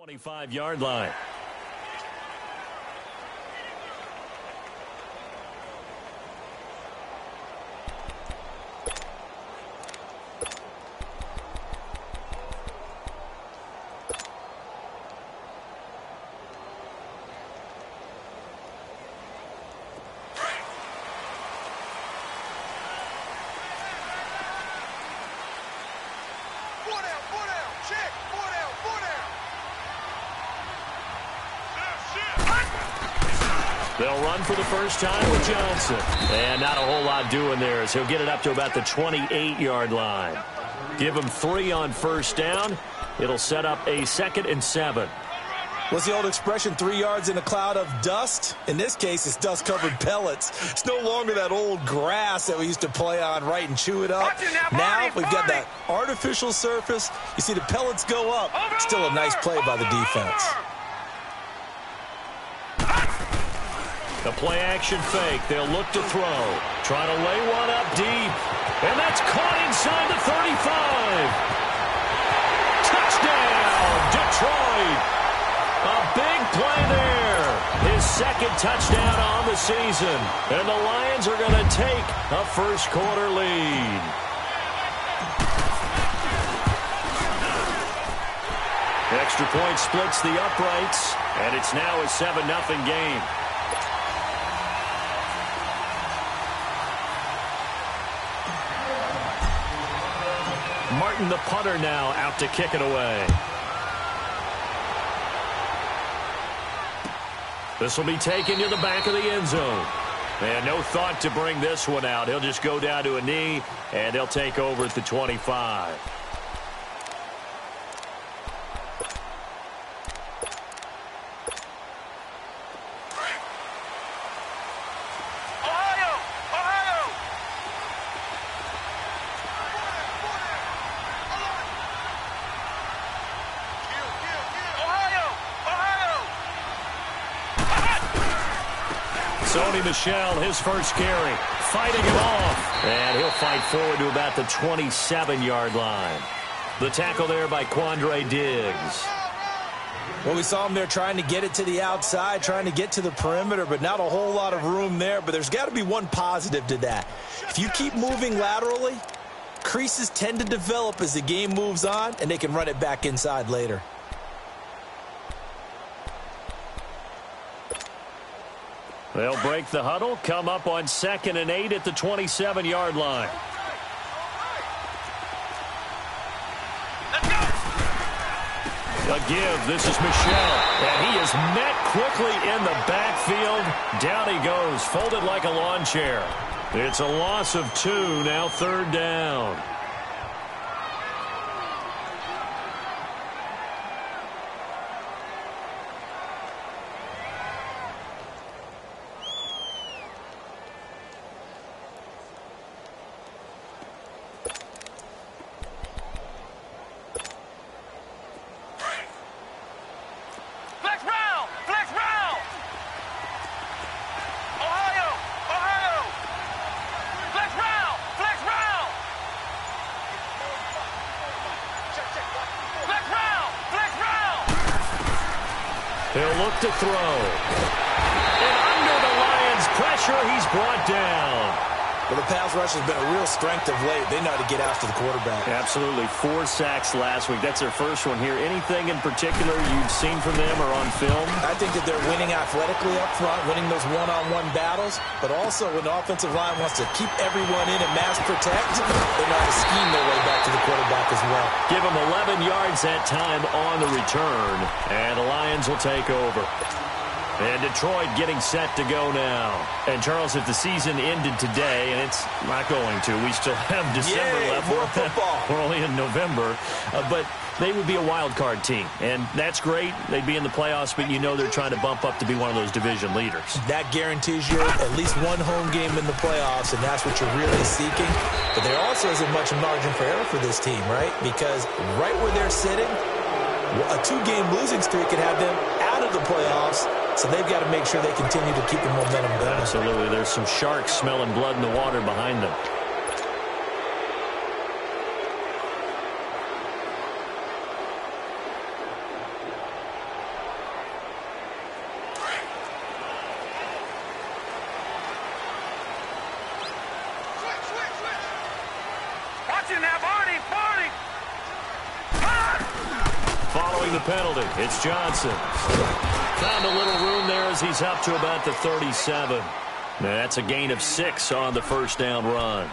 25-yard line. They'll run for the first time with Johnson. And not a whole lot doing there as he'll get it up to about the 28-yard line. Give him 3 on first down. It'll set up a 2nd and 7. What's the old expression, 3 yards in a cloud of dust? In this case, it's dust-covered pellets. It's no longer that old grass that we used to play on, right, and chew it up. Now we've got that artificial surface. You see the pellets go up. Still a nice play by the defense. The play-action fake. They'll look to throw. Trying to lay one up deep. And that's caught inside the 35. Touchdown, Detroit. A big play there. His 2nd touchdown on the season. And the Lions are going to take a first-quarter lead. Extra point splits the uprights. And it's now a 7-0 game. Martin, the punter, now out to kick it away. This will be taken to the back of the end zone. And no thought to bring this one out. He'll just go down to a knee, and they'll take over at the 25. Sony Michel, his first carry, fighting him off. And he'll fight forward to about the 27-yard line. The tackle there by Quandre Diggs. Well, we saw him there trying to get it to the outside, trying to get to the perimeter, but not a whole lot of room there. But there's got to be one positive to that. If you keep moving laterally, creases tend to develop as the game moves on, and they can run it back inside later. They'll break the huddle, come up on 2nd and 8 at the 27-yard line. A give. This is Michel. And he is met quickly in the backfield. Down he goes, folded like a lawn chair. It's a loss of 2, now 3rd down. He'll look to throw. And under the Lions' pressure, he's brought down. Well, the pass rush has been a real strength of late. They know how to get after the quarterback. Absolutely. 4 sacks last week. That's their first one here. Anything in particular you've seen from them or on film? I think that they're winning athletically up front, winning those one-on-one battles, but also when the offensive line wants to keep everyone in and mass protect, they know how to scheme their way back to the quarterback as well. Give them 11 yards that time on the return, and the Lions will take over. And Detroit getting set to go now. And, Charles, if the season ended today, and it's not going to, we still have December left. More football. We're only in November. But they would be a wild card team. And that's great. They'd be in the playoffs, but you know they're trying to bump up to be one of those division leaders. That guarantees you at least one home game in the playoffs, and that's what you're really seeking. But there also isn't much margin for error for this team, right? Because right where they're sitting, a 2-game losing streak could have them out of the playoffs. So they've got to make sure they continue to keep the momentum going. Absolutely. There's some sharks smelling blood in the water behind them. the penalty. It's Johnson. Found a little room there as he's up to about the 37. That's a gain of 6 on the first down run.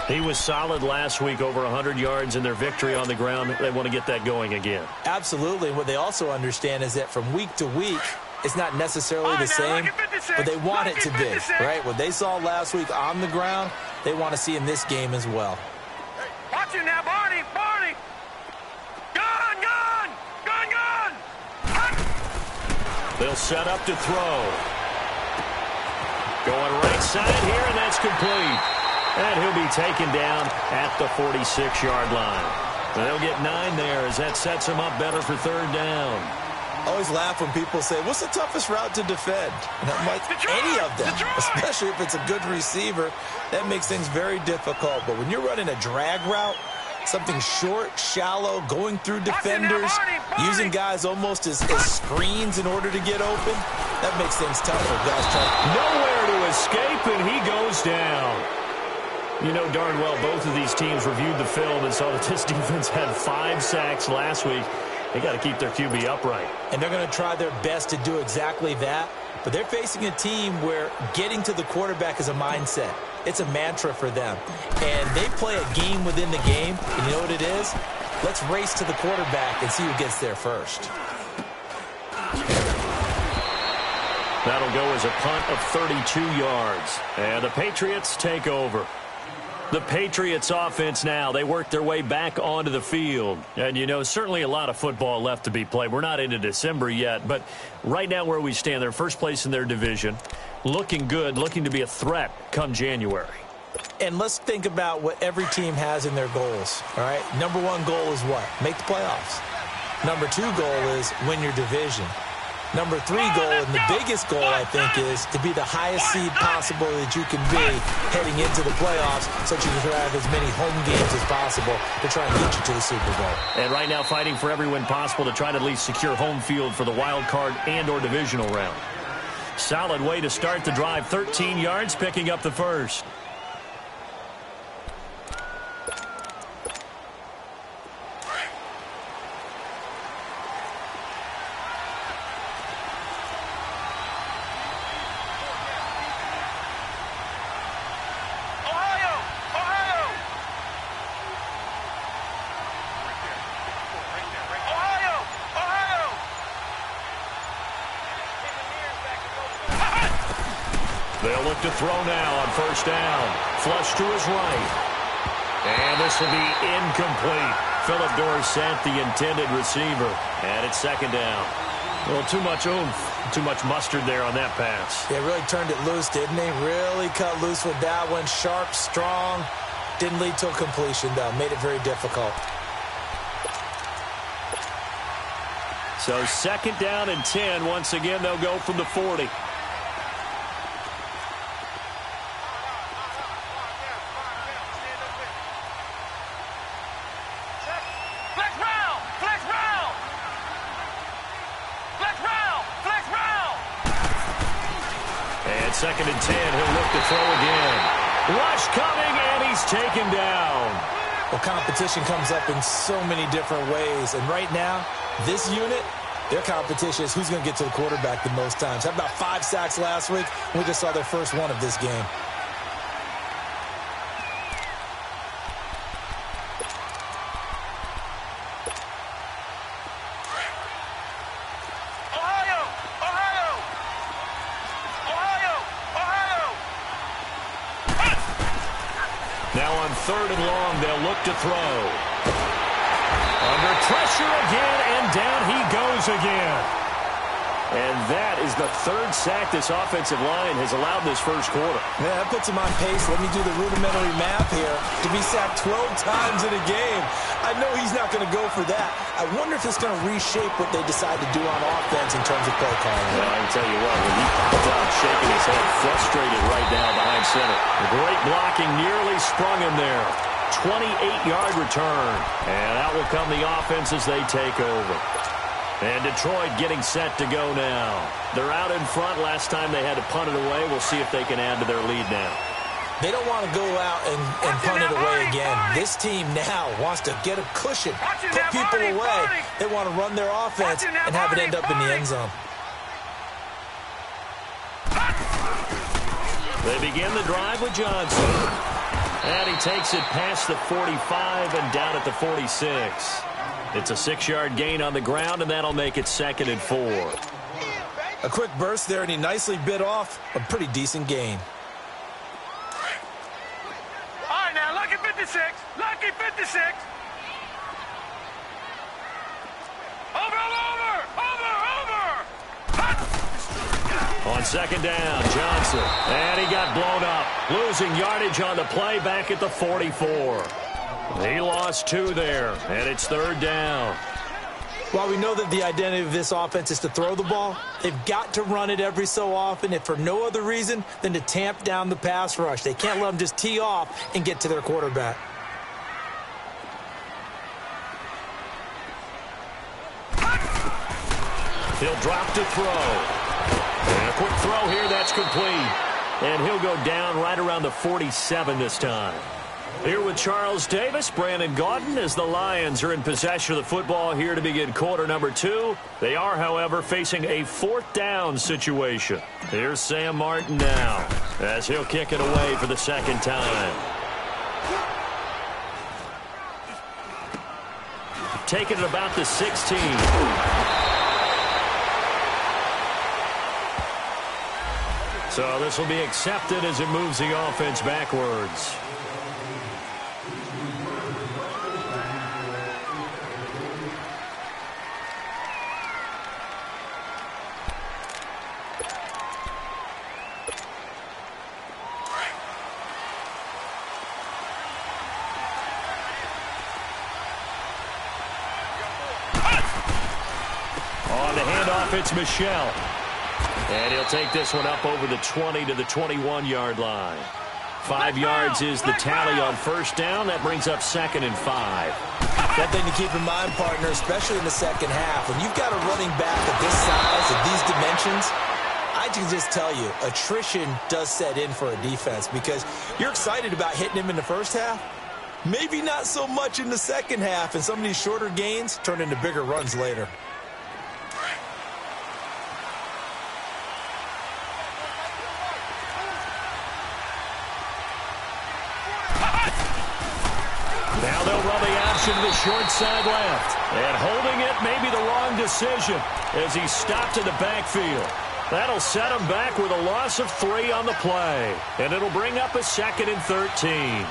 He was solid last week, over 100 yards in their victory on the ground. They want to get that going again. Absolutely. What they also understand is that from week to week, it's not necessarily the same, but they want it to be, right? What they saw last week on the ground, they want to see in this game as well. Watch it now, Barney! Barney! Gun! Gun! Gun! Gun! They'll set up to throw. Going right side here, and that's complete. And he'll be taken down at the 46-yard line. They'll get 9 there as that sets him up better for third down. I always laugh when people say, what's the toughest route to defend? And I'm like, any of them, especially if it's a good receiver. That makes things very difficult. But when you're running a drag route, something short, shallow, going through defenders, using guys almost as screens in order to get open, that makes things tougher. Guys nowhere to escape, and he goes down. You know darn well both of these teams reviewed the film and saw that this defense had 5 sacks last week. They got to keep their QB upright. And they're going to try their best to do exactly that. But they're facing a team where getting to the quarterback is a mindset. It's a mantra for them. And they play a game within the game. And you know what it is? Let's race to the quarterback and see who gets there first. That'll go as a punt of 32 yards. And the Patriots take over. The Patriots offense now, they work their way back onto the field. And, you know, certainly a lot of football left to be played. We're not into December yet, but right now where we stand, they're first place in their division. Looking good, looking to be a threat come January. And let's think about what every team has in their goals, all right? Number 1 goal is what? Make the playoffs. Number 2 goal is win your division. Number 3 goal, and the biggest goal, I think, is to be the highest seed possible that you can be heading into the playoffs so that you can have as many home games as possible to try and get you to the Super Bowl. And right now fighting for every win possible to try to at least secure home field for the wild card and or divisional round. Solid way to start the drive. 13 yards, picking up the first. They'll look to throw now on first down. Flush to his right. And this will be incomplete. Philip Dorsett, the intended receiver. And it's second down. Well, too much oomph, too much mustard there on that pass. Yeah, really turned it loose, didn't he? Really cut loose with that one. Sharp, strong. Didn't lead to a completion, though. Made it very difficult. So second down and 10. Once again, they'll go from the 40. Second and 10, he'll look to throw again. Rush coming, and he's taken down. Well, competition comes up in so many different ways. And right now, this unit, their competition is who's going to get to the quarterback the most times. Had about 5 sacks last week. We just saw their first one of this game. Third and long, they'll look to throw. Under pressure again, and down he goes again. And that is the 3rd sack this offensive line has allowed this first quarter. Yeah, that puts him on pace. Let me do the rudimentary math here. To be sacked 12 times in a game. I know he's not going to go for that. I wonder if it's going to reshape what they decide to do on offense in terms of play calling. Well, I can tell you what, when he popped out shaking his head, frustrated right now behind center. Great blocking, nearly sprung him there. 28-yard return. And out will come the offense as they take over. And Detroit getting set to go now. They're out in front. Last time they had to punt it away. We'll see if they can add to their lead now. They don't want to go out and punt it away again. This team now wants to get a cushion, put people away. They want to run their offense and have it end up in the end zone. They begin the drive with Johnson. And he takes it past the 45 and down at the 46. It's a 6-yard gain on the ground, and that'll make it 2nd and 4. A quick burst there, and he nicely bit off a pretty decent gain. All right, now, lucky 56. Lucky 56. Over. On 2nd down, Johnson. And he got blown up. Losing yardage on the play back at the 44. He lost 2 there, and it's 3rd down. While we know that the identity of this offense is to throw the ball, they've got to run it every so often, if for no other reason than to tamp down the pass rush. They can't let them just tee off and get to their quarterback. He'll drop to throw. And a quick throw here, that's complete. And he'll go down right around the 47 this time. Here with Charles Davis, Brandon Gaudin, as the Lions are in possession of the football here to begin quarter number 2. They are, however, facing a 4th down situation. Here's Sam Martin now, as he'll kick it away for the 2nd time. Taking it about the 16. So this will be accepted as it moves the offense backwards. On the handoff, it's Michel. And he'll take this one up over the 20 to the 21-yard line. 5 yards is the tally on 1st down. That brings up 2nd and 5. One thing to keep in mind, partner, especially in the 2nd half, when you've got a running back of this size, of these dimensions, I can just tell you, attrition does set in for a defense because you're excited about hitting him in the 1st half. Maybe not so much in the 2nd half, and some of these shorter gains turn into bigger runs later. Now they'll run the option to the short side left. And holding it may be the wrong decision as he stopped in the backfield. That'll set him back with a loss of 3 on the play. And it'll bring up a 2nd and 13.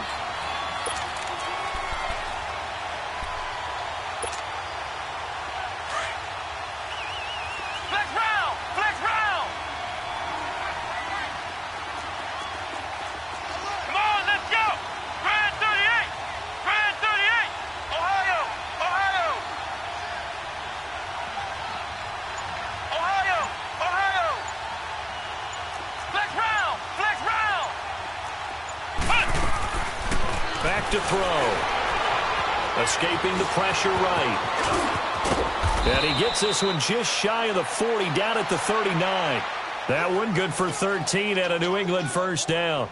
To throw. Escaping the pressure right. And he gets this one just shy of the 40 down at the 39. That one good for 13 at a New England 1st down.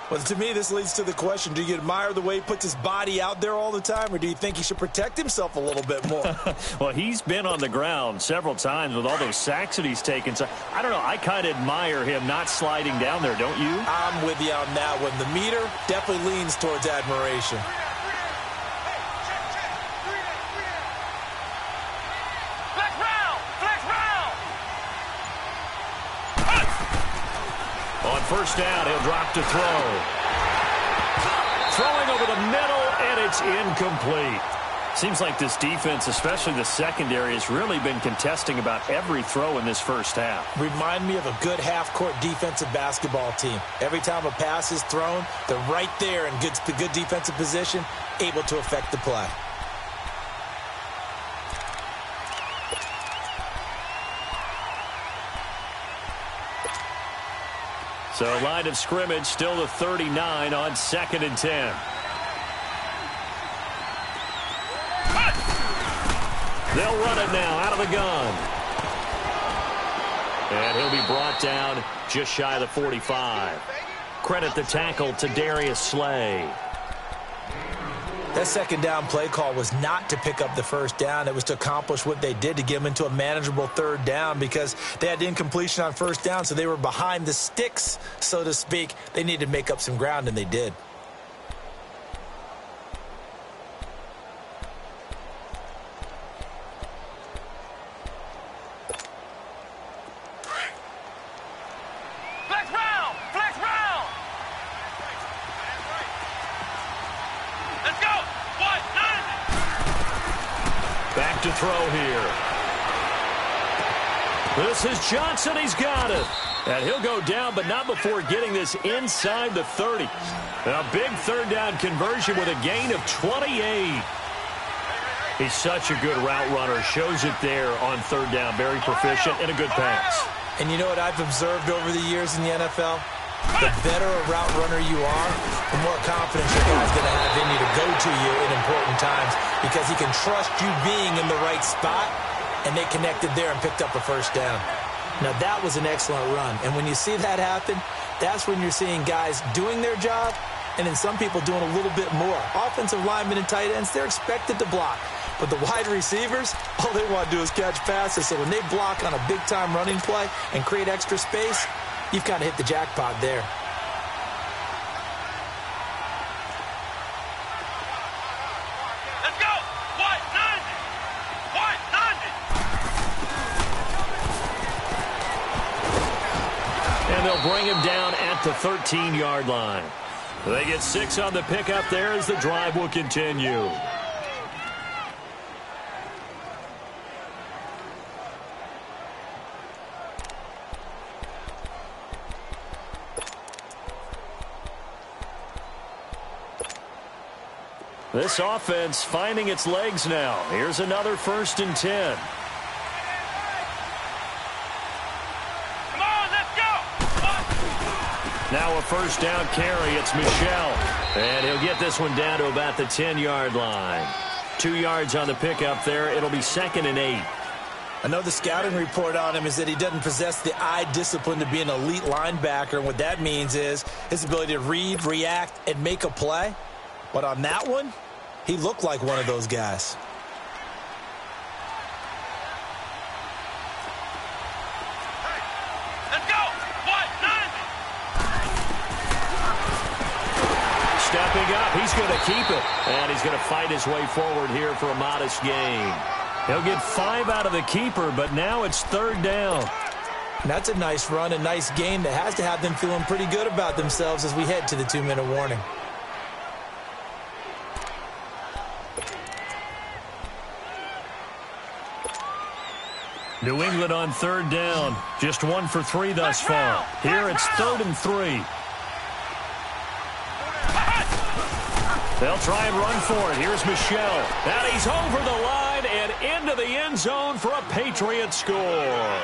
Well, to me, this leads to the question, do you admire the way he puts his body out there all the time, or do you think he should protect himself a little bit more? Well, he's been on the ground several times with all those sacks that he's taken. So, I don't know, I kind of admire him not sliding down there, don't you? I'm with you on that one. The meter definitely leans towards admiration. On 1st down, he'll drop to throw. Throwing over the middle, and it's incomplete. Seems like this defense, especially the secondary, has really been contesting about every throw in this 1st half. Remind me of a good half-court defensive basketball team. Every time a pass is thrown, they're right there in good defensive position, able to affect the play. So line of scrimmage still the 39 on 2nd and 10. They'll run it now out of the gun. And he'll be brought down just shy of the 45. credit the tackle to Darius Slay. That second down play call was not to pick up the first down. It was to accomplish what they did, to get them into a manageable third down, because they had incompletion on first down, so they were behind the sticks, so to speak. They needed to make up some ground, and they did. Back to throw here. This is Johnson. He's got it. And he'll go down, but not before getting this inside the 30. A big third down conversion with a gain of 28. He's such a good route runner. Shows it there on third down. Very proficient and a good pass. And you know what I've observed over the years in the NFL? The better a route runner you are, the more confidence your guy's going to have in you to go to you in important times, because he can trust you being in the right spot, and they connected there and picked up a first down. Now, that was an excellent run, and when you see that happen, that's when you're seeing guys doing their job, and then some people doing a little bit more. Offensive linemen and tight ends, they're expected to block. But the wide receivers, all they want to do is catch passes. So when they block on a big-time running play and create extra space, you've kind of hit the jackpot there. Let's go! What? 90! What? 90! And they'll bring him down at the 13-yard line. They get 6 on the pickup there as the drive will continue. This offense finding its legs now. Here's another 1st and 10. Come on, let's go! Now a first down carry. It's Michel. And he'll get this one down to about the 10-yard line. 2 yards on the pickup there. It'll be 2nd and 8. I know the scouting report on him is that he doesn't possess the eye discipline to be an elite linebacker. And what that means is his ability to read, react, and make a play. But on that one, he looked like one of those guys. Hey, let's go! What? 90! Stepping up, he's going to keep it. And he's going to fight his way forward here for a modest gain. He'll get 5 out of the keeper, but now it's 3rd down. And that's a nice run, a nice gain that has to have them feeling pretty good about themselves as we head to the 2-minute warning. New England on 3rd down. Just 1 for 3 thus far. Here it's 3rd and 3. They'll try and run for it. Here's Michel. And he's over the line and into the end zone for a Patriot score.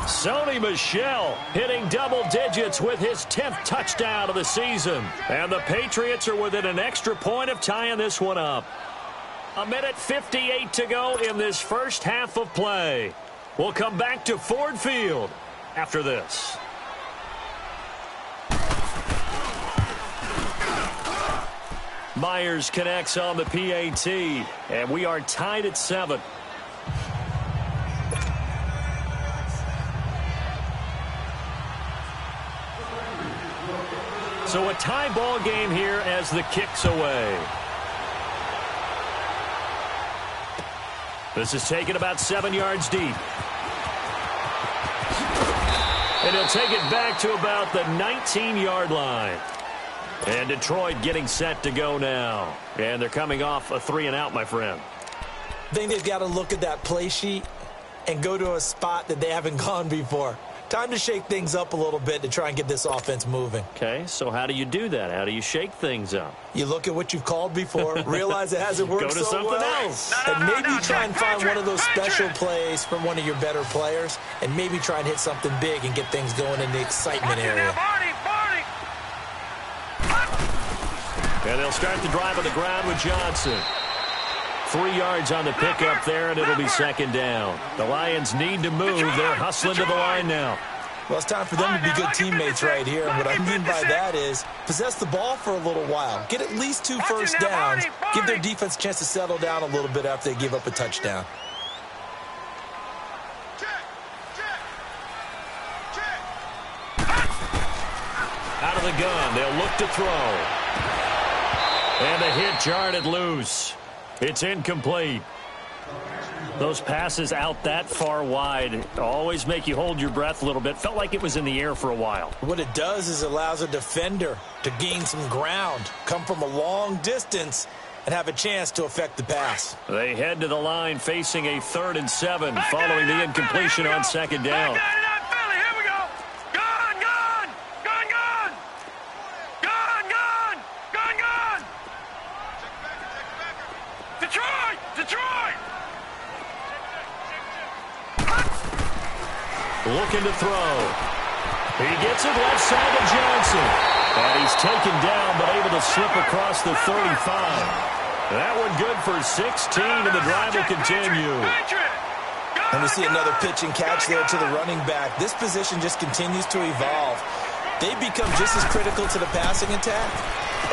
Sony Michel hitting double digits with his 10th touchdown of the season. And the Patriots are within an extra point of tying this one up. 1:58 to go in this first half of play. We'll come back to Ford Field after this. Myers connects on the PAT, and we are tied at 7. So a tie ball game here as the kick's away. This is taken about 7 yards deep. And he'll take it back to about the 19-yard line. And Detroit getting set to go now. And they're coming off a 3-and-out, my friend. I think they've got to look at that play sheet and go to a spot that they haven't gone before. Time to shake things up a little bit to try and get this offense moving. Okay, so how do you do that? How do you shake things up? You look at what you've called before, realize it hasn't worked so well. Go to something else. And maybe try and find one of those special plays from one of your better players, and maybe try and hit something big and get things going in the excitement area. And they'll start the drive on the ground with Johnson. 3 yards on the pickup there, and it'll be 2nd down. The Lions need to move. They're hustling to the line now. Well, it's time for them to be good teammates right here. And what I mean by that is possess the ball for a little while. Get at least 2 first downs. Give their defense a chance to settle down a little bit after they give up a touchdown. Out of the gun, they'll look to throw. And a hit jarred loose. It's incomplete. Those passes out that far wide always make you hold your breath a little bit. Felt like it was in the air for a while. What it does is it allows a defender to gain some ground, come from a long distance, and have a chance to affect the pass. They head to the line facing a 3rd and 7 following the incompletion on 2nd down. Looking to throw. He gets it left side to Johnson. And he's taken down but able to slip across the 35. That one good for 16, and the drive will continue. And we see another pitch and catch there to the running back. This position just continues to evolve. They become just as critical to the passing attack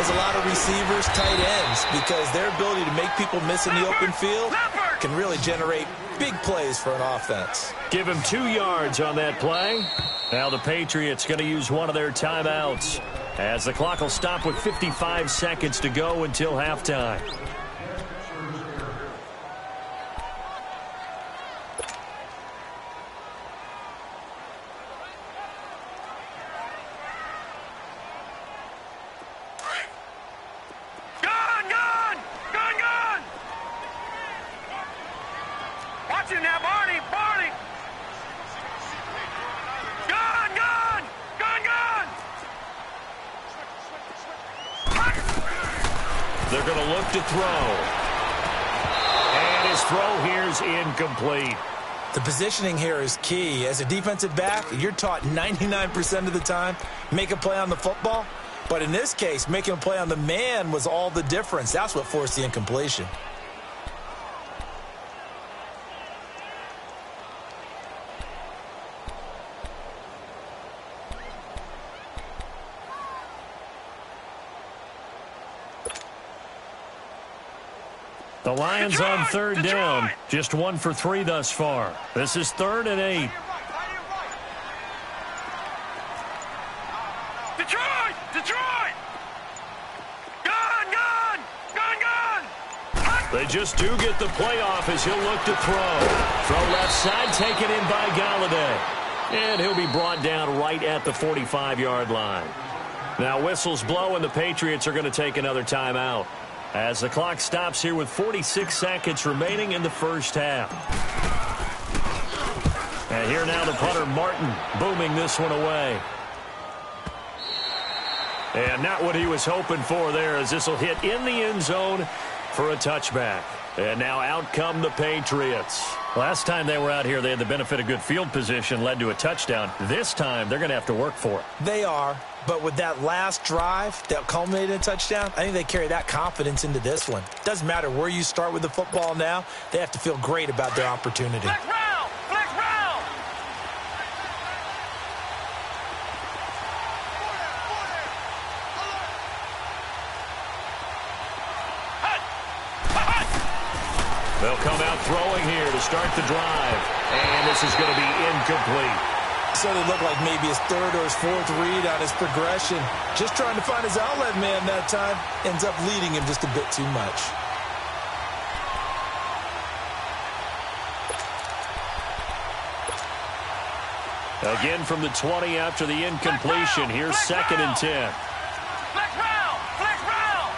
as a lot of receivers, tight ends, because their ability to make people miss in the open field can really generate big plays for an offense. Give him 2 yards on that play. Now the Patriots going to use one of their timeouts as the clock will stop with 55 seconds to go until halftime. They're going to look to throw. And his throw here is incomplete. The positioning here is key. As a defensive back, you're taught 99% of the time, make a play on the football. But in this case, making a play on the man was all the difference. That's what forced the incompletion. The Lions on 3rd down. Just 1 for 3 thus far. This is 3rd and 8. Detroit! Detroit! Gun! They just do get the playoff as he'll look to throw. Throw left side, taken in by Galladay. And he'll be brought down right at the 45-yard line. Now whistles blow and the Patriots are going to take another timeout as the clock stops here with 46 seconds remaining in the first half. And here now the punter, Martin, booming this one away. And not what he was hoping for there, as this will hit in the end zone for a touchback. And now out come the Patriots. Last time they were out here, they had the benefit of good field position, led to a touchdown. This time, they're going to have to work for it. They are. But with that last drive that culminated in a touchdown, I think they carry that confidence into this one. Doesn't matter where you start with the football now. They have to feel great about their opportunity. Flex round! Flex round! They'll come out throwing here to start the drive. And this is going to be incomplete. So they look like maybe his 3rd or his 4th read on his progression. Just trying to find his outlet man that time. Ends up leading him just a bit too much. Again from the 20 after the incompletion. Here's 2nd and 10. Flex round! Flex round!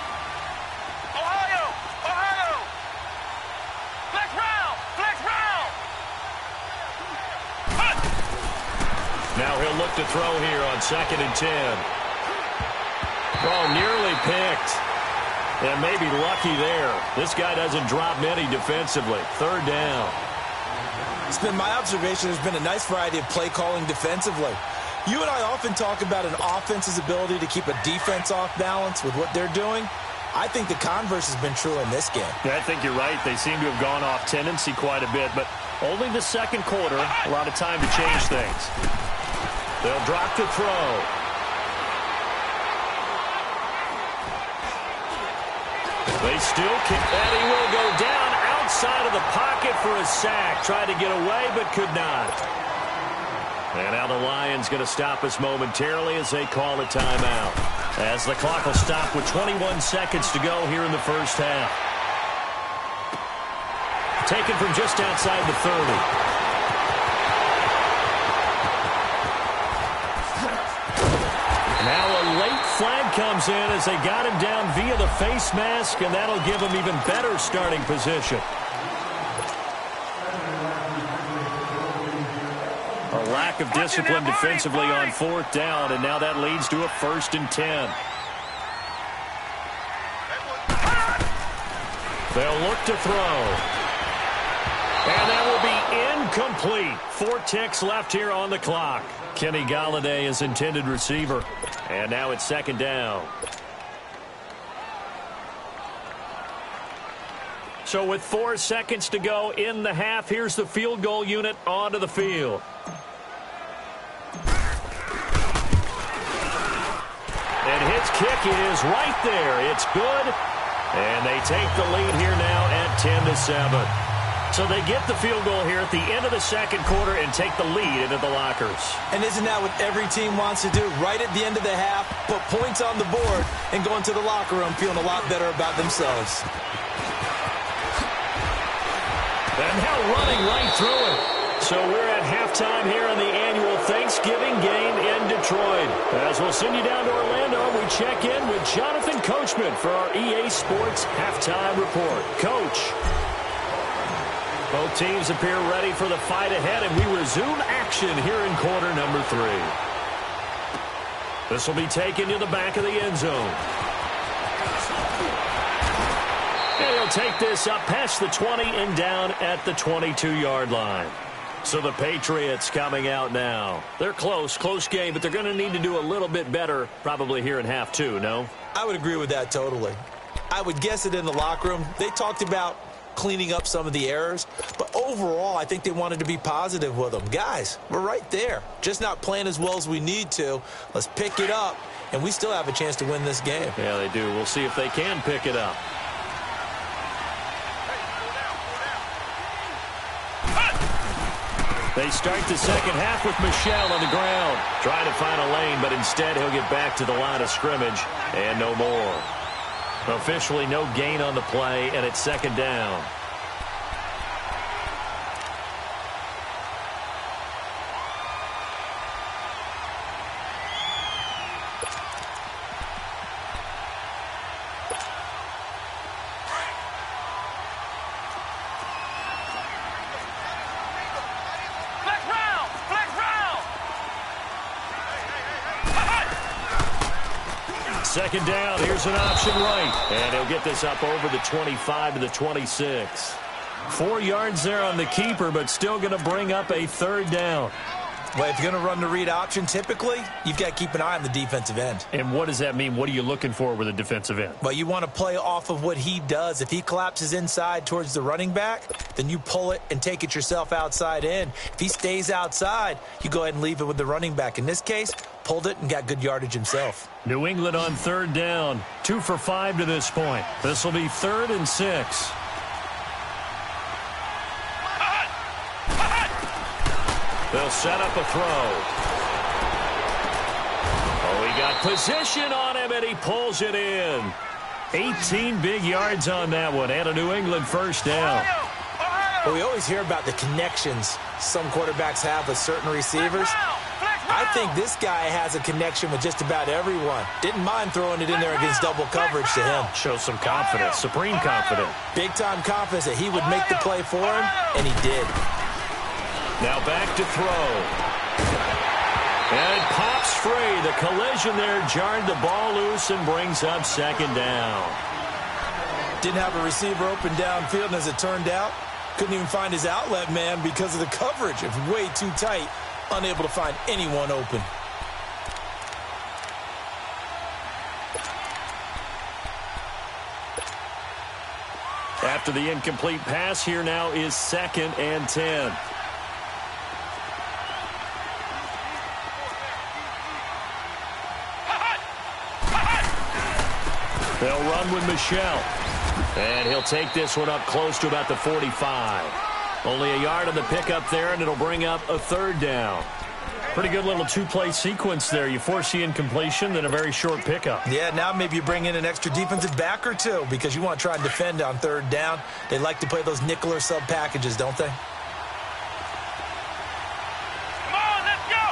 Ohio! Ohio! Flex round! Flex round! Now he'll look to throw here on 2nd and 10. Oh, nearly picked. And maybe lucky there. This guy doesn't drop many defensively. 3rd down. It's been my observation there's been a nice variety of play calling defensively. You and I often talk about an offense's ability to keep a defense off balance with what they're doing. I think the converse has been true in this game. Yeah, I think you're right. They seem to have gone off tendency quite a bit, but only the 2nd quarter, a lot of time to change things. They'll drop the throw. They still kick, and he will go down outside of the pocket for a sack. Tried to get away, but could not. And now the Lions going to stop us momentarily as they call a timeout. As the clock will stop with 21 seconds to go here in the first half. Taken from just outside the 30. Now a late flag comes in as they got him down via the face mask, and that'll give him even better starting position. A lack of discipline defensively on 4th down, and now that leads to a 1st and 10. They'll look to throw. And that will be incomplete. 4 ticks left here on the clock. Kenny Golladay is intended receiver. And now it's 2nd down. So with 4 seconds to go in the half, here's the field goal unit onto the field. And his kick is right there. It's good. And they take the lead here now at 10-7. So they get the field goal here at the end of the 2nd quarter and take the lead into the lockers. And isn't that what every team wants to do? Right at the end of the half, put points on the board and go into the locker room feeling a lot better about themselves. And now running right through it. So we're at halftime here in the annual Thanksgiving game in Detroit. As we'll send you down to Orlando, we check in with Jonathan Coachman for our EA Sports Halftime Report. Coach. Both teams appear ready for the fight ahead, and we resume action here in quarter number 3. This will be taken to the back of the end zone. And he'll take this up past the 20 and down at the 22-yard line. So the Patriots coming out now. They're close game, but they're going to need to do a little bit better probably here in half 2, no? I would agree with that totally. I would guess it in the locker room. They talked about cleaning up some of the errors, but overall I think they wanted to be positive with them. Guys, we're right there, just not playing as well as we need to. Let's pick it up, and we still have a chance to win this game. Yeah, they do. We'll see if they can pick it up. They start the 2nd half with Michel on the ground, trying to find a lane, but instead he'll get back to the line of scrimmage and no more. Officially no gain on the play, and it's 2nd down. Second down, here's an option right. And he'll get this up over the 25 to the 26. 4 yards there on the keeper, but still going to bring up a 3rd down. Well, if you're going to run the read option, typically, you've got to keep an eye on the defensive end. And what does that mean? What are you looking for with a defensive end? Well, you want to play off of what he does. If he collapses inside towards the running back, then you pull it and take it yourself outside in. If he stays outside, you go ahead and leave it with the running back. In this case, pulled it and got good yardage himself. New England on 3rd down. 2 for 5 to this point. This will be 3rd and 6. They'll set up a throw. Oh, he got position on him, and he pulls it in. 18 big yards on that one, and a New England 1st down. Well, we always hear about the connections some quarterbacks have with certain receivers. I think this guy has a connection with just about everyone. Didn't mind throwing it in there against double coverage to him. Shows some confidence, supreme confidence. Big-time confidence that he would make the play for him, and he did. Now back to throw. And it pops free. The collision there jarred the ball loose and brings up 2nd down. Didn't have a receiver open downfield, and as it turned out, couldn't even find his outlet man because of the coverage. It was way too tight, unable to find anyone open. After the incomplete pass, here now is 2nd and 10. run with Michelle. And he'll take this one up close to about the 45. Only a yard on the pickup there, and it'll bring up a third down. Pretty good little two-play sequence there. You force the incompletion, then a very short pickup. Yeah, now maybe you bring in an extra defensive back or two because you want to try and defend on third down. They like to play those nickel or sub packages, don't they? Come on, let's go.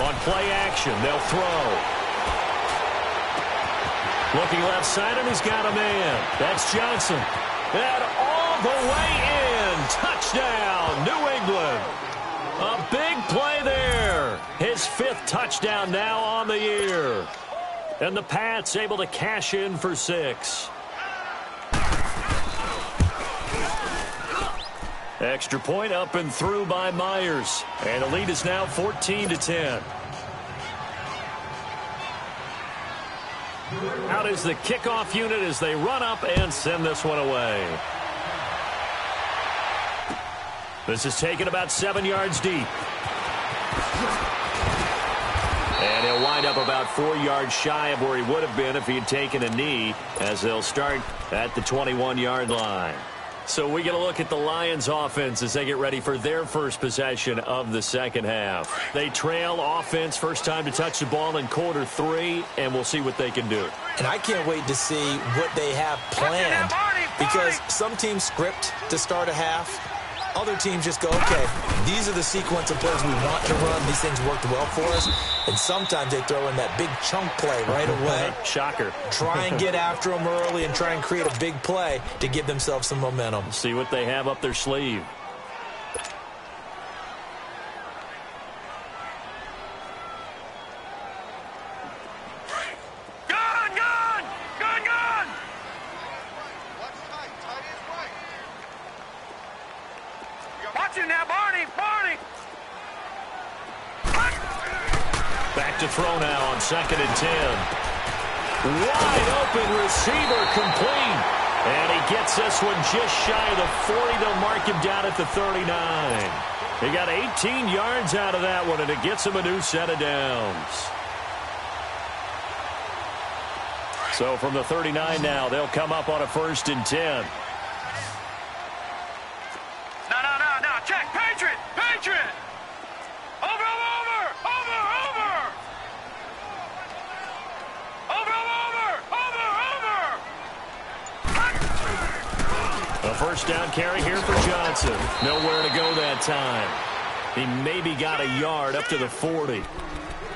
On play action, they'll throw. Looking left side, and he's got a man. That's Johnson. And all the way in. Touchdown, New England. A big play there. His 5th touchdown now on the year. And the Pats able to cash in for 6. Extra point up and through by Myers. And the lead is now 14-10. Out is the kickoff unit as they run up and send this one away. This is taken about 7 yards deep. And he'll wind up about 4 yards shy of where he would have been if he had taken a knee, as they'll start at the 21-yard line. So we get a look at the Lions offense as they get ready for their first possession of the second half. They trail offense, first time to touch the ball in quarter 3, and we'll see what they can do. And I can't wait to see what they have planned because some teams script to start a half. Other teams just go, okay, these are the sequence of plays we want to run. These things worked well for us. And sometimes they throw in that big chunk play right away. Shocker. Try and get after them early and try and create a big play to give themselves some momentum. See what they have up their sleeve. Back to throw now on 2nd and 10. Wide open receiver complete. And he gets this one just shy of the 40. They'll mark him down at the 39. He got 18 yards out of that one, and it gets him a new set of downs. So from the 39 now, they'll come up on a 1st and 10. No. Check. Patriot. Over. A first down carry here for Johnson. Nowhere to go that time. He maybe got a yard up to the 40.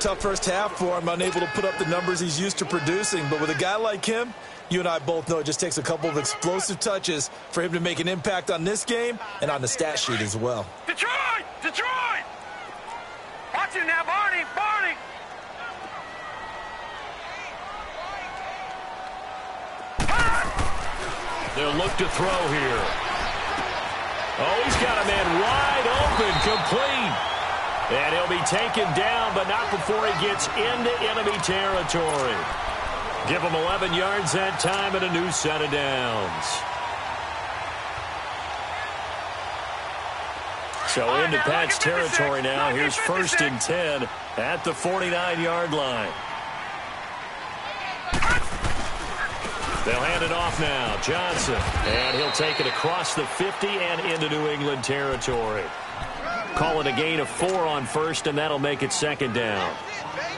Tough first half for him, unable to put up the numbers he's used to producing. But with a guy like him, you and I both know it just takes a couple of explosive touches for him to make an impact on this game and on the stat sheet as well. Detroit! Watch him now, Barney! They'll look to throw here. Oh, he's got a man wide open, complete. And he'll be taken down, but not before he gets into enemy territory. Give him 11 yards that time and a new set of downs. So into Pat's territory now. Here's 1st and 10 at the 49-yard line. They'll hand it off now. Johnson. And he'll take it across the 50 and into New England territory. Call it a gain of 4 on 1st, and that'll make it 2nd down.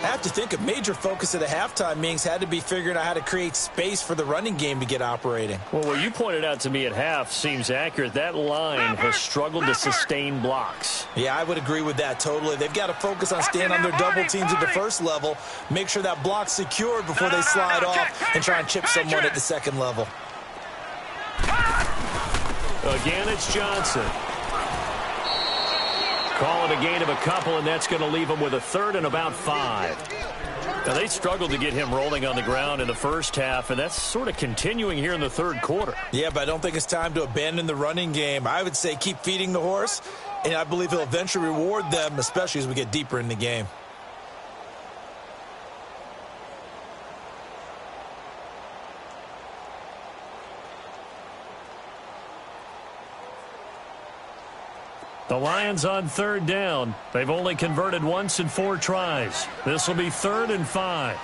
I have to think a major focus at the halftime means had to be figuring out how to create space for the running game to get operating. Well, what you pointed out to me at half seems accurate. That line has struggled to sustain blocks. Yeah, I would agree with that totally. They've got to focus on staying on their double teams at the first level, make sure that block's secured before they slide off and try and chip someone at the second level. Again, it's Johnson. Call it a gain of a couple, and that's going to leave them with a 3rd and about 5. Now, they struggled to get him rolling on the ground in the first half, and that's sort of continuing here in the 3rd quarter. Yeah, but I don't think it's time to abandon the running game. I would say keep feeding the horse, and I believe he'll eventually reward them, especially as we get deeper in the game. The Lions on 3rd down. They've only converted once in 4 tries. This will be 3rd and 5.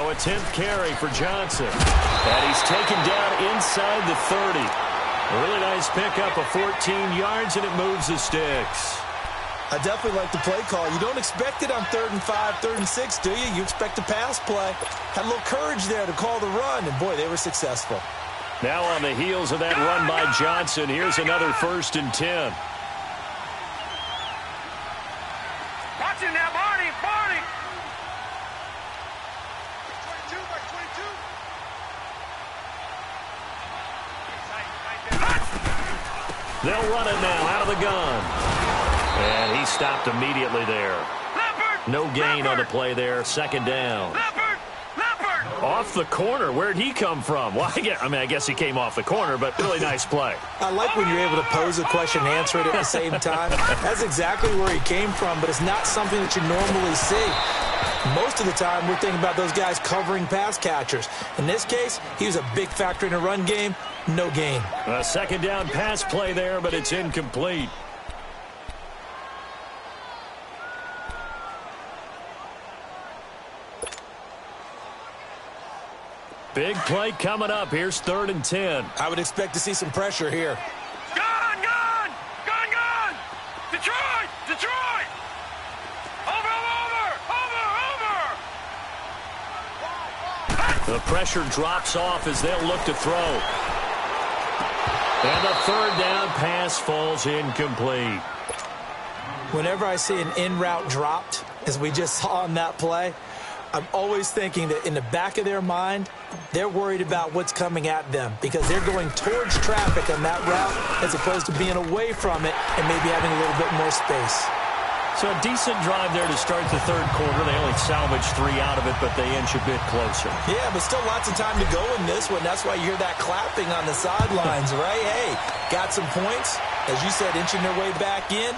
So a 10th carry for Johnson. And he's taken down inside the 30. A really nice pickup of 14 yards, and it moves the sticks. I definitely like the play call. You don't expect it on 3rd and 5, 3rd and 6, do you? You expect a pass play. Had a little courage there to call the run, and boy, they were successful. Now on the heels of that run by Johnson, here's another 1st and 10. Watch it now, Barney, Barney. 22. They'll run it now out of the gun. And he stopped immediately there. Leopard. No gain Leopard. on the play there. 2nd down. Leopard. Leopard. Off the corner. Where'd he come from? Well, I guess he came off the corner, but really nice play. I like when you're able to pose a question and answer it at the same time. That's exactly where he came from, but it's not something that you normally see. Most of the time, we're thinking about those guys covering pass catchers. In this case, he was a big factor in the run game. No gain. A 2nd down pass play there, but it's incomplete. Big play coming up. Here's 3rd and 10. I would expect to see some pressure here. Gun, gun. Gun, gun. Detroit. Detroit. Over, over, over. The pressure drops off as they'll look to throw. And the 3rd down pass falls incomplete. Whenever I see an in-route dropped, as we just saw on that play, I'm always thinking that in the back of their mind, they're worried about what's coming at them because they're going towards traffic on that route as opposed to being away from it and maybe having a little bit more space. So a decent drive there to start the 3rd quarter. They only salvaged 3 out of it, but they inch a bit closer. Yeah, but still lots of time to go in this one. That's why you hear that clapping on the sidelines, right? Hey, got some points. As you said, inching their way back in.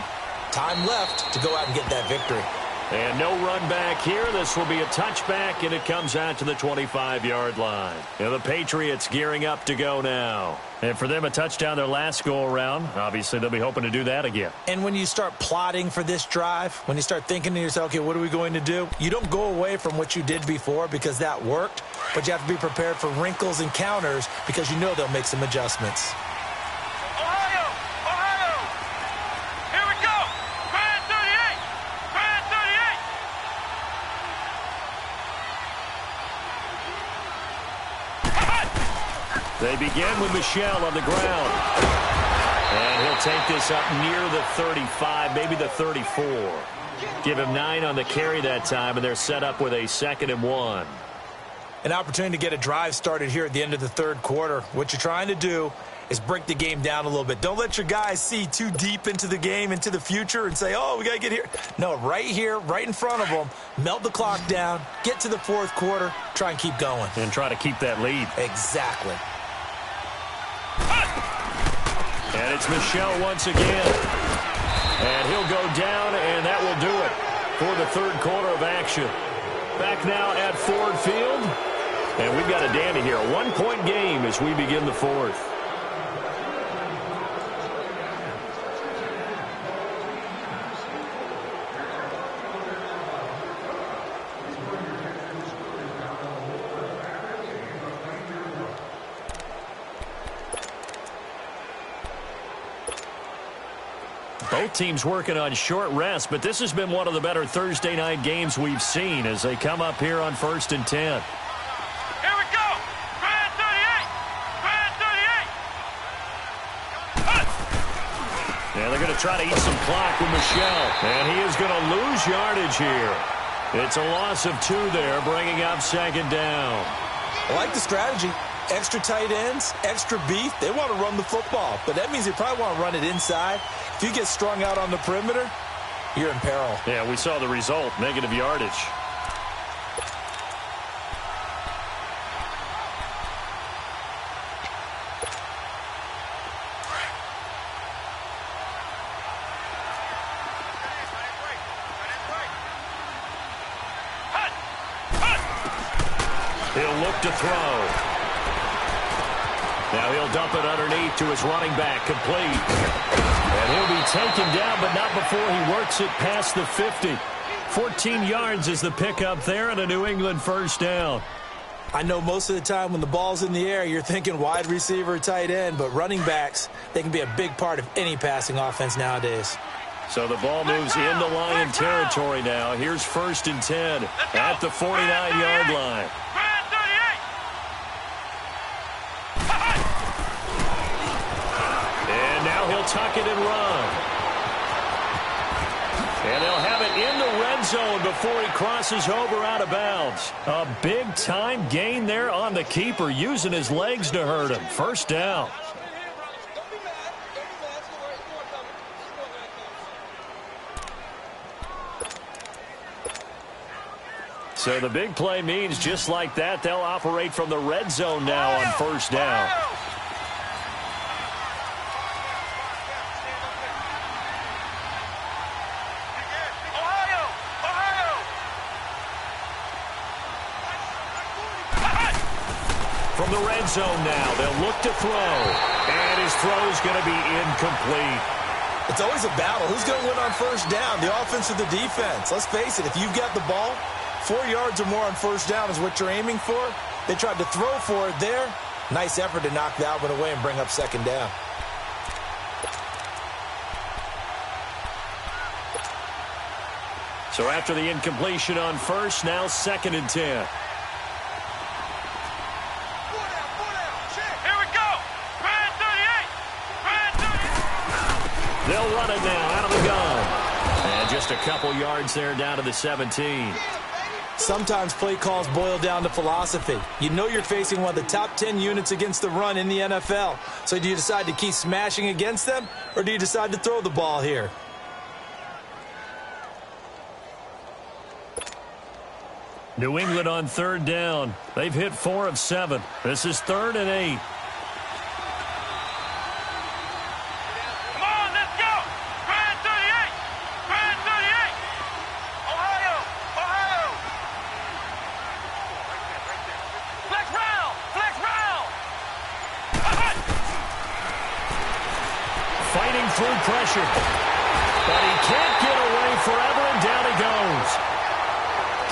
Time left to go out and get that victory. And no run back here. This will be a touchback, and it comes out to the 25-yard line. And the Patriots gearing up to go now. And for them, a touchdown their last go-around. Obviously, they'll be hoping to do that again. And when you start plotting for this drive, when you start thinking to yourself, okay, what are we going to do? You don't go away from what you did before because that worked, but you have to be prepared for wrinkles and counters because you know they'll make some adjustments. Ohio. Ohio. Here we go. Grand 38. Grand 38. They begin with Michel on the ground. And he'll take this up near the 35, maybe the 34. Give him 9 on the carry that time, and they're set up with a 2nd and 1. An opportunity to get a drive started here at the end of the 3rd quarter. What you're trying to do is break the game down a little bit. Don't let your guys see too deep into the game, into the future, and say, oh, we got to get here. No, right here, right in front of them, melt the clock down, get to the 4th quarter, try and keep going. And try to keep that lead. Exactly. And it's Michel once again. And he'll go down, and that will do it for the 3rd quarter of action. Back now at Ford Field. And we've got a dandy here. A 1-point game as we begin the 4th. Both teams working on short rest, but this has been one of the better Thursday night games we've seen as they come up here on 1st and 10. Here we go. Grand 38. Grand 38. Yeah, they're going to try to eat some clock with Michel. And he is going to lose yardage here. It's a loss of 2 there, bringing up 2nd down. I like the strategy. Extra tight ends, extra beef. They want to run the football, but that means they probably want to run it inside. If you get strung out on the perimeter, you're in peril. Yeah, we saw the result, negative yardage. He'll look to throw. Now he'll dump it underneath to his running back, complete. And he'll be taken down, but not before he works it past the 50. 14 yards is the pickup there and a New England 1st down. I know most of the time when the ball's in the air, you're thinking wide receiver, tight end, but running backs, they can be a big part of any passing offense nowadays. So the ball moves into Lion territory now. Here's 1st and 10 at the 49-yard line. And now he'll tuck it and run. And they'll have it in the red zone before he crosses over out of bounds. A big-time gain there on the keeper, using his legs to hurt him. 1st down. So the big play means just like that, they'll operate from the red zone now on 1st down. From the red zone now, they'll look to throw. And his throw's going to be incomplete. It's always a battle. Who's going to win on 1st down, the offense or the defense? Let's face it, if you've got the ball, 4 yards or more on 1st down is what you're aiming for. They tried to throw for it there. Nice effort to knock that one away and bring up 2nd down. So after the incompletion on 1st, now 2nd and 10. They'll run it now out of the gun. And just a couple yards there down to the 17. Sometimes play calls boil down to philosophy. You know you're facing one of the top 10 units against the run in the NFL. So do you decide to keep smashing against them, or do you decide to throw the ball here? New England on 3rd down. They've hit 4 of 7. This is 3rd and 8. Fighting through pressure. But he can't get away forever, and down he goes.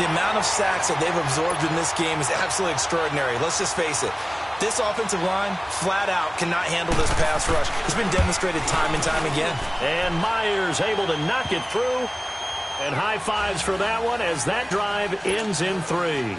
The amount of sacks that they've absorbed in this game is absolutely extraordinary. Let's just face it. This offensive line, flat out, cannot handle this pass rush. It's been demonstrated time and time again. And Myers able to knock it through. And high fives for that one as that drive ends in 3.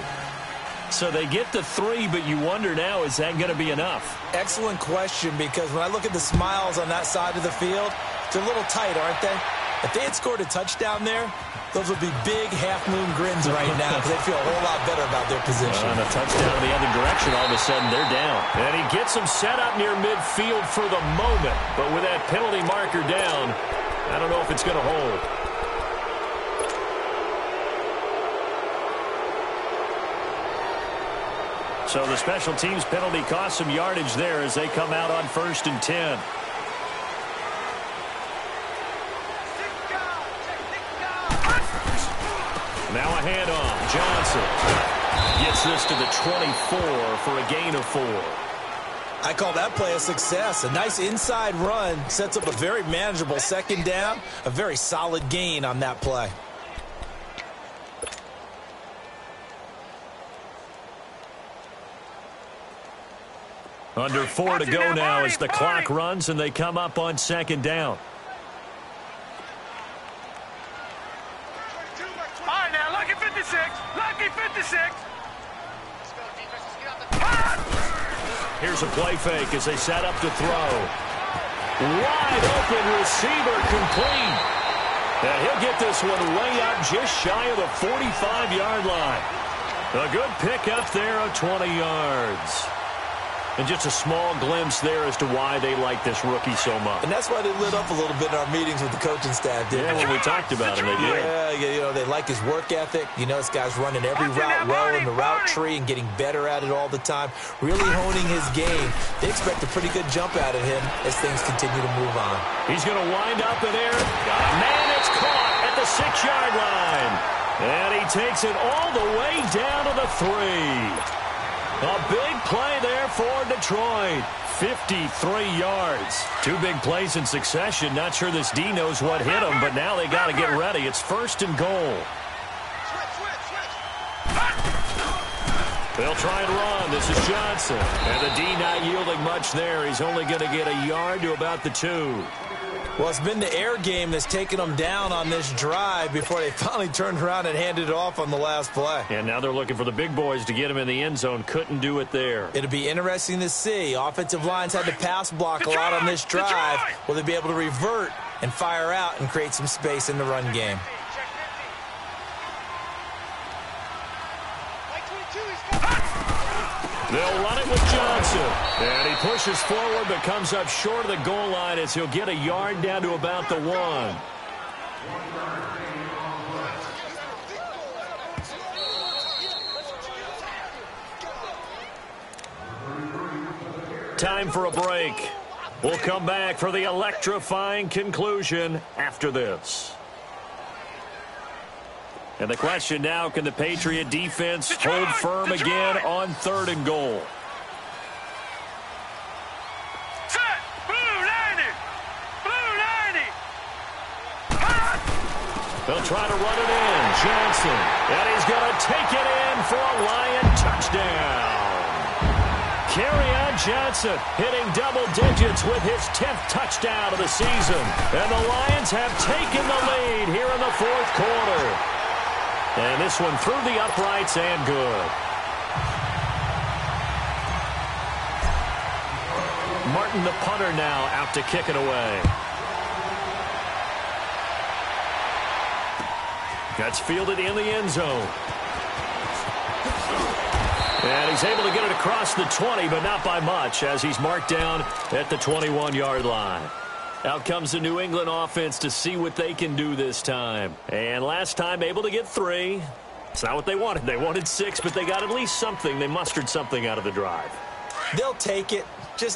So they get to 3, but you wonder now, is that going to be enough? Excellent question, because when I look at the smiles on that side of the field, they're a little tight, aren't they? If they had scored a touchdown there, those would be big half-moon grins right now, because they feel a whole lot better about their position. On a touchdown in the other direction, all of a sudden they're down. And he gets them set up near midfield for the moment. But with that penalty marker down, I don't know if it's going to hold. So the special teams penalty cost some yardage there as they come out on 1st and 10. Now a handoff. Johnson gets this to the 24 for a gain of 4. I call that play a success. A nice inside run sets up a very manageable 2nd down. A very solid gain on that play. Under 4 to go now as the clock runs and they come up on 2nd down. All right, now, lucky 56. Lucky 56. Here's a play fake as they set up to throw. Wide open receiver complete. And he'll get this one way up just shy of the 45-yard line. A good pickup there of 20 yards. And just a small glimpse there as to why they like this rookie so much. And that's why they lit up a little bit in our meetings with the coaching staff, didn't they? When we talked about him, they did. Yeah, you know, they like his work ethic. You know, this guy's running every route well in the route tree and getting better at it all the time, really honing his game. They expect a pretty good jump out of him as things continue to move on. He's going to wind up in there. Man, it's caught at the 6-yard line. And he takes it all the way down to the 3. A big play there for Detroit. 53 yards. 2 big plays in succession. Not sure this D knows what hit him, but now they got to get ready. It's 1st and goal. They'll try and run. This is Johnson. And the D not yielding much there. He's only going to get a yard to about the 2. Well, it's been the air game that's taken them down on this drive before they finally turned around and handed it off on the last play. And now they're looking for the big boys to get him in the end zone. Couldn't do it there. It'll be interesting to see. Offensive lines had to pass block a lot on this drive. Will they be able to revert and fire out and create some space in the run game? They'll run it with Johnson. And he pushes forward but comes up short of the goal line as he'll get a yard down to about the 1. Time for a break. We'll come back for the electrifying conclusion after this. And the question now, can the Patriot defense hold firm again on 3rd and goal? Set! Blue 90! Blue 90! They'll try to run it in. Johnson. And he's going to take it in for a Lion touchdown. Kerryon Johnson hitting double digits with his 10th touchdown of the season. And the Lions have taken the lead here in the 4th quarter. And this one through the uprights and good. Martin, the punter, now out to kick it away. That's fielded in the end zone. And he's able to get it across the 20, but not by much, as he's marked down at the 21-yard line. Out comes the New England offense to see what they can do this time. And last time, able to get 3. It's not what they wanted. They wanted 6, but they got at least something. They mustered something out of the drive. They'll take it.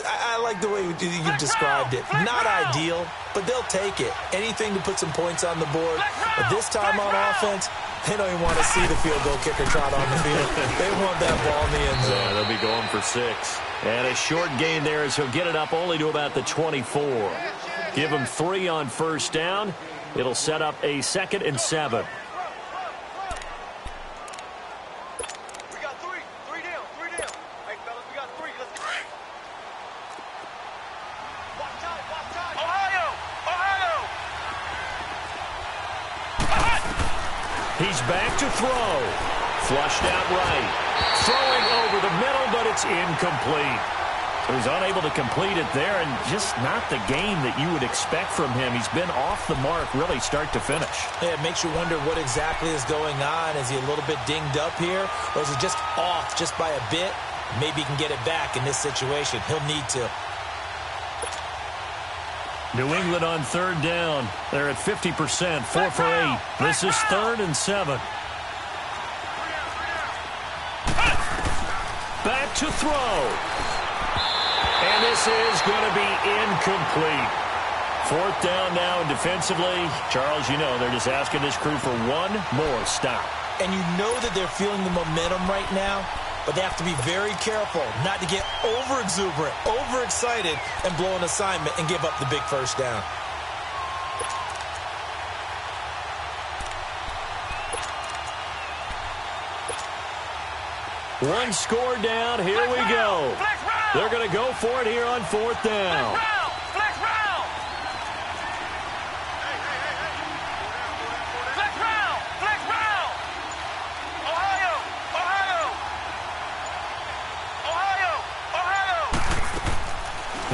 I like the way you've described it. Not ideal, but they'll take it. Anything to put some points on the board. But this time on offense, they don't even want to see the field goal kicker trot on the field. They want that ball in the end zone. Yeah, they'll be going for 6. And a short gain there as he'll get it up only to about the 24. Give him 3 on 1st down. It'll set up a 2nd and 7. We got 3. 3 down. 3 down. Hey, fellas, we got 3. Let's go. Watch out. Watch out. Ohio. Ohio. He's back to throw. Flushed out right. Throwing over the middle, but it's incomplete. So he's unable to complete it there, and just not the game that you would expect from him. He's been off the mark really start to finish. Yeah, it makes you wonder what exactly is going on. Is he a little bit dinged up here, or is he just off just by a bit? Maybe he can get it back in this situation. He'll need to. New England on 3rd down. They're at 50%, 4 for 8. This is 3rd and 7. Back to throw. And this is going to be incomplete. 4th down now, and defensively, Charles, you know, they're just asking this crew for one more stop. And you know that they're feeling the momentum right now, but they have to be very careful not to get over-exuberant, over-excited, and blow an assignment and give up the big 1st down. One score down. Here we go. They're going to go for it here on 4th down. Flex round. Flex round. Flex round. Ohio.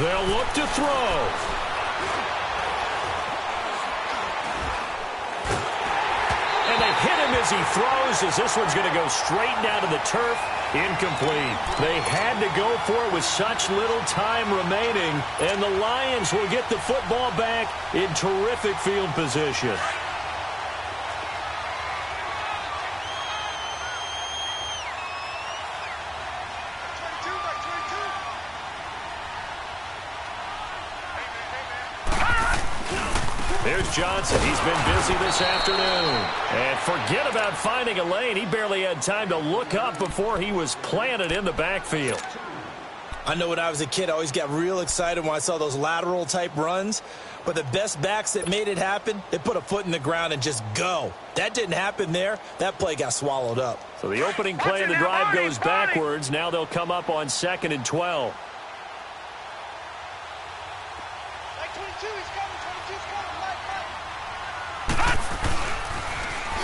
They'll look to throw. And they hit him as he throws, as this one's going to go straight down to the turf. Incomplete. They had to go for it with such little time remaining, and the Lions will get the football back in terrific field position. There's Johnson. He's been busy this afternoon. And forget about finding a lane. He barely had time to look up before he was planted in the backfield. I know when I was a kid, I always got real excited when I saw those lateral type runs. But the best backs that made it happen, they put a foot in the ground and just go. That didn't happen there. That play got swallowed up. So the opening play of the drive goes backwards. Now they'll come up on 2nd and 12.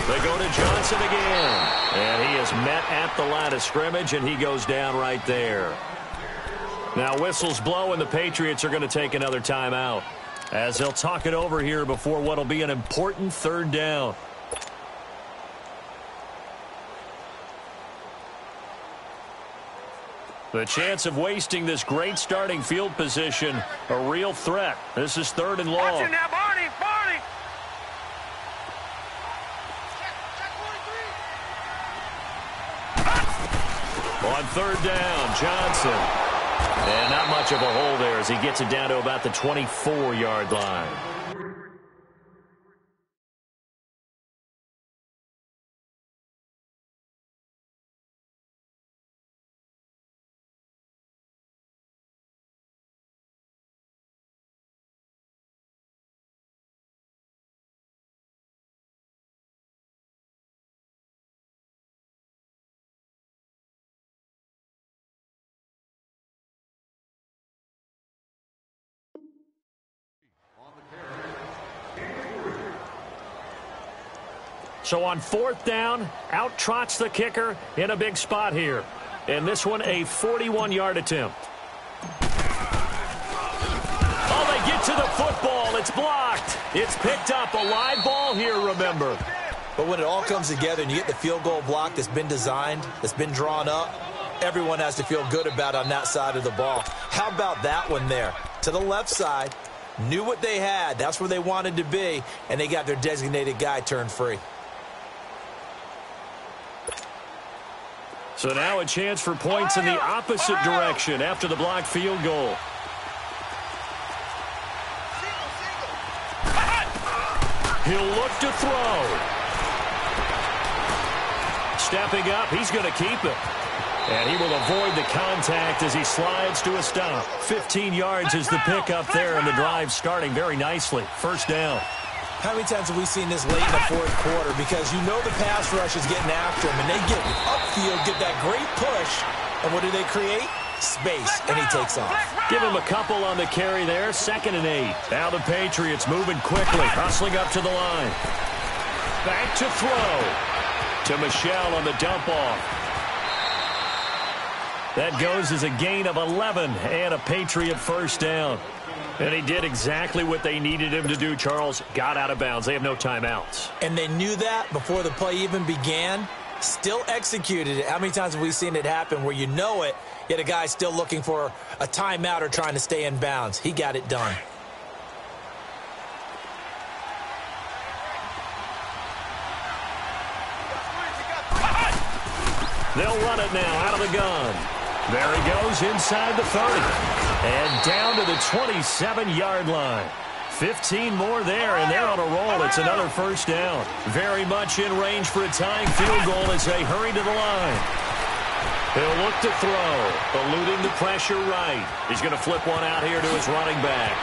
They go to Johnson again. And he is met at the line of scrimmage, and he goes down right there. Now whistles blow, and the Patriots are going to take another timeout, as they'll talk it over here before what will be an important 3rd down. The chance of wasting this great starting field position, a real threat. This is 3rd and long. Watching that, Barney, Barney. On 3rd down, Johnson. And not much of a hole there as he gets it down to about the 24-yard line. So on 4th down, out trots the kicker in a big spot here. And this one, a 41-yard attempt. Oh, they get to the football. It's blocked. It's picked up. A live ball here, remember. But when it all comes together and you get the field goal block that's been designed, that's been drawn up, everyone has to feel good about on that side of the ball. How about that one there? To the left side, knew what they had. That's where they wanted to be, and they got their designated guy turned free. So now a chance for points in the opposite direction after the blocked field goal. He'll look to throw. Stepping up, he's going to keep it. And he will avoid the contact as he slides to a stop. 15 yards is the pickup there, and the drive starting very nicely. 1st down. How many times have we seen this late in the 4th quarter? Because you know the pass rush is getting after him, and they get upfield, get that great push, and what do they create? Space, and he takes off. Give him a couple on the carry there, 2nd and 8. Now the Patriots moving quickly, hustling up to the line. Back to throw. To Michel on the dump off. That goes as a gain of 11 and a Patriot 1st down. And he did exactly what they needed him to do, Charles. Got out of bounds. They have no timeouts. And they knew that before the play even began. Still executed it. How many times have we seen it happen where you know it, yet a guy still looking for a timeout or trying to stay in bounds? He got it done. They'll run it now out of the gun. There he goes inside the 30. And down to the 27-yard line. 15 more there, and they're on a roll. It's another 1st down. Very much in range for a tying field goal as they hurry to the line. He'll look to throw, eluding the pressure right. He's going to flip one out here to his running back.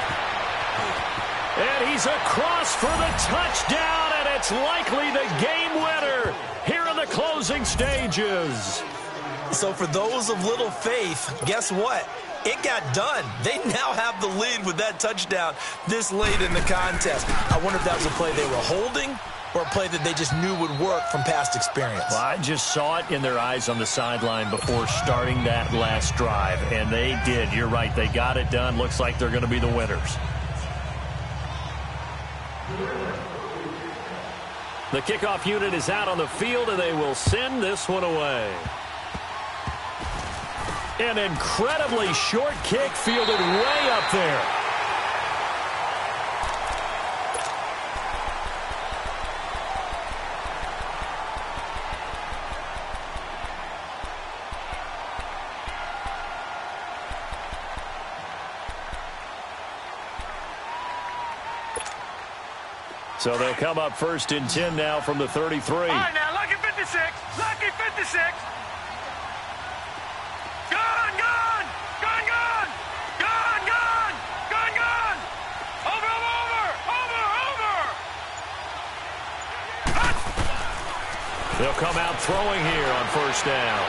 And he's across for the touchdown, and it's likely the game winner here in the closing stages. So for those of little faith, guess what? It got done. They now have the lead with that touchdown this late in the contest. I wonder if that was a play they were holding or a play that they just knew would work from past experience. Well, I just saw it in their eyes on the sideline before starting that last drive, and they did. You're right. They got it done. Looks like they're going to be the winners. The kickoff unit is out on the field, and they will send this one away. An incredibly short kick fielded way up there. So they'll come up 1st and 10 now from the 33. All right, now, lucky 56. Lucky 56. Gun, gun, gun, gun. They'll come out throwing here on first down.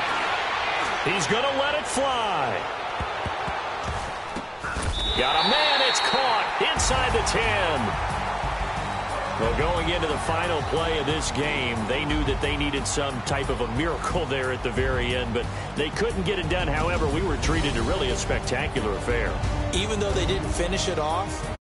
He's going to let it fly. Got a man. It's caught inside the 10. Well, going into the final play of this game, they knew that they needed some type of a miracle there at the very end, but they couldn't get it done. However, we were treated to really a spectacular affair. Even though they didn't finish it off,